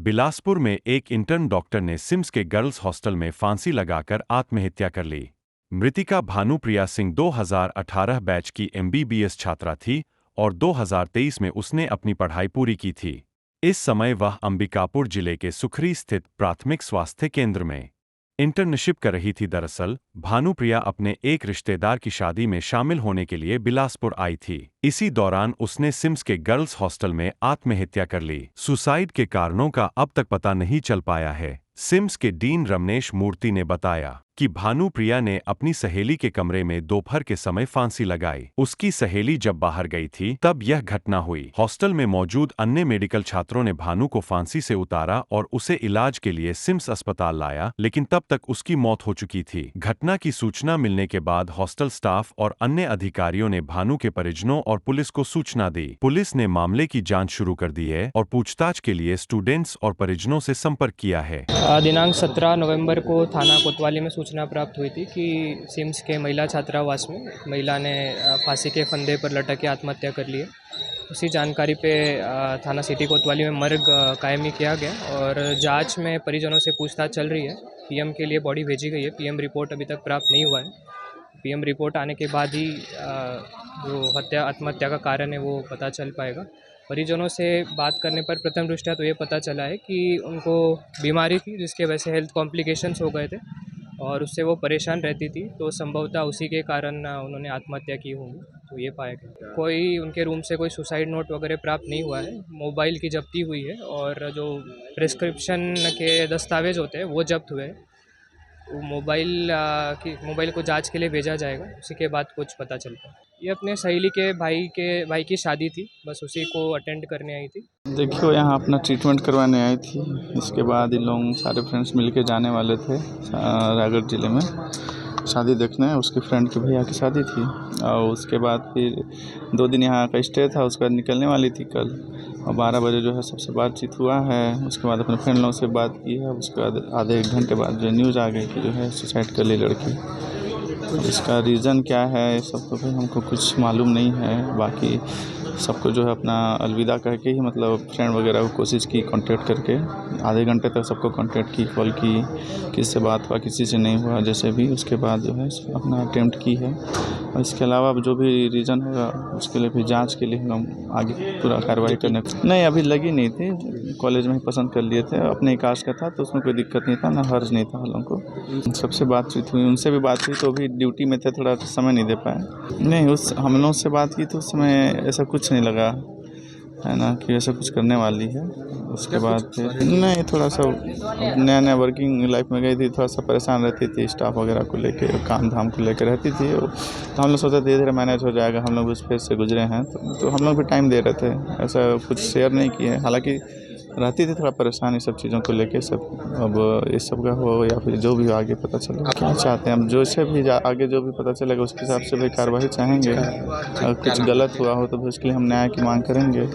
बिलासपुर में एक intern doctor ने सिम्स के गर्ल्स हॉस्टल में फांसी लगाकर आत्महत्या कर ली। मृतिका भानुप्रिया सिंह 2018 बैच की एमबीबीएस छात्रा थी और 2023 में उसने अपनी पढ़ाई पूरी की थी। इस समय वह अंबिकापुर जिले के सुखरी स्थित प्राथमिक स्वास्थ्य केंद्र में इंटर्नशिप कर रही थी। दरअसल भानुप्रिया अपने एक रिश्तेदार की शादी में शामिल होने के लिए बिलासपुर आई थी। इसी दौरान उसने सिम्स के गर्ल्स हॉस्टल में आत्महत्या कर ली। सुसाइड के कारणों का अब तक पता नहीं चल पाया है। सिम्स के डीन रमनेश मूर्ति ने बताया कि भानुप्रिया ने अपनी सहेली के कमरे में दोपहर के समय फांसी लगाई। उसकी सहेली जब बाहर गई थी तब यह घटना हुई। हॉस्टल में मौजूद अन्य मेडिकल छात्रों ने भानु को फांसी से उतारा और उसे इलाज के लिए सिम्स अस्पताल लाया, लेकिन तब तक उसकी मौत हो चुकी थी। घटना की सूचना मिलने के बाद हॉस्टल स्टाफ और अन्य अधिकारियों ने भानु के परिजनों और पुलिस को सूचना दी। पुलिस ने मामले की जांच शुरू कर दी है और पूछताछ के लिए स्टूडेंट्स और परिजनों से संपर्क किया है। दिनांक 17 नवंबर को थाना कोतवाली में सूचना प्राप्त हुई थी कि सिम्स के महिला छात्रावास में महिला ने फांसी के फंदे पर लटक के आत्महत्या कर ली है। उसी जानकारी पे थाना सिटी कोतवाली में मर्ग कायमी किया गया और जांच में परिजनों से पूछताछ चल रही है। पीएम के लिए बॉडी भेजी गई है। पीएम रिपोर्ट अभी तक प्राप्त नहीं हुआ है। पीएम रिपोर्ट आने के बाद ही जो आत्महत्या का कारण है वो पता चल पाएगा। परिजनों से बात करने पर प्रथम दृष्टया तो ये पता चला है कि उनको बीमारी थी जिसके वजह से हेल्थ कॉम्प्लिकेशंस हो गए थे और उससे वो परेशान रहती थी, तो संभवतः उसी के कारण उन्होंने आत्महत्या की होगी, तो ये पाया गया। कोई उनके रूम से कोई सुसाइड नोट वगैरह प्राप्त नहीं हुआ है। मोबाइल की जब्ती हुई है और जो प्रिस्क्रिप्शन के दस्तावेज होते हैं वो जब्त हुए हैं। वो मोबाइल को जांच के लिए भेजा जाएगा, उसी के बाद कुछ पता चलता है। ये अपने सहेली के भाई की शादी थी, बस उसी को अटेंड करने आई थी। देखियो यहाँ अपना ट्रीटमेंट करवाने आई थी। इसके बाद इन लोग सारे फ्रेंड्स मिलके जाने वाले थे रायगढ़ ज़िले में शादी देखने। उसके फ्रेंड के भैया की शादी थी और उसके बाद फिर 2 दिन यहाँ का स्टे था। उसके बाद निकलने वाली थी कल और 12 बजे जो है सबसे बातचीत हुआ है। उसके बाद अपने फ्रेंड लोगों से बात की है। उसके बाद आधे 1 घंटे बाद जो न्यूज़ आ गई कि जो है सुसाइड कर ली लड़की। तो इसका रीज़न क्या है सब तो भाई हमको कुछ मालूम नहीं है। बाकी सबको जो है अपना अलविदा कह के ही मतलब फ्रेंड वगैरह को कोशिश की कांटेक्ट करके। आधे घंटे तक सबको कांटेक्ट की, कॉल की, किसी से बात हुआ, किसी से नहीं हुआ, जैसे भी। उसके बाद जो है अपना अटेम्प्ट की है और इसके अलावा जो भी रीज़न होगा उसके लिए भी जांच के लिए हम आगे पूरा कार्रवाई करने। नहीं, अभी लगी नहीं थी, कॉलेज में ही पसंद कर लिए थे। अपने ही कास्ट का था तो उसमें कोई दिक्कत नहीं था, ना हर्ज नहीं था हम लोग को। सबसे बातचीत हुई, उनसे भी बात हुई तो भी ड्यूटी में थे, थोड़ा समय नहीं दे पाए। नहीं, उस हम लोग से बात की तो उस समय ऐसा कुछ नहीं लगा है ना कि ऐसा कुछ करने वाली है। उसके बाद फिर नहीं, थोड़ा सा नया वर्किंग लाइफ में गई थी, थोड़ा सा परेशान रहती थी स्टाफ वगैरह को लेके, काम धाम को लेकर रहती थी। तो हम लोग सोचा धीरे धीरे मैनेज हो जाएगा। हम लोग उस फेज से गुजरे हैं तो हम लोग भी टाइम दे रहे थे, ऐसा कुछ शेयर नहीं किए। हालांकि रहती थी थोड़ा परेशान इस सब चीज़ों को लेके सब। अब इस सब का हो या फिर जो भी हो आगे पता चलेगा। क्या चाहते हैं हम, जो से भी आगे जो भी पता चलेगा उसके हिसाब से भी कार्रवाई चाहेंगे। अगर कुछ गलत हुआ हो तो भी उसके लिए हम न्याय की मांग करेंगे।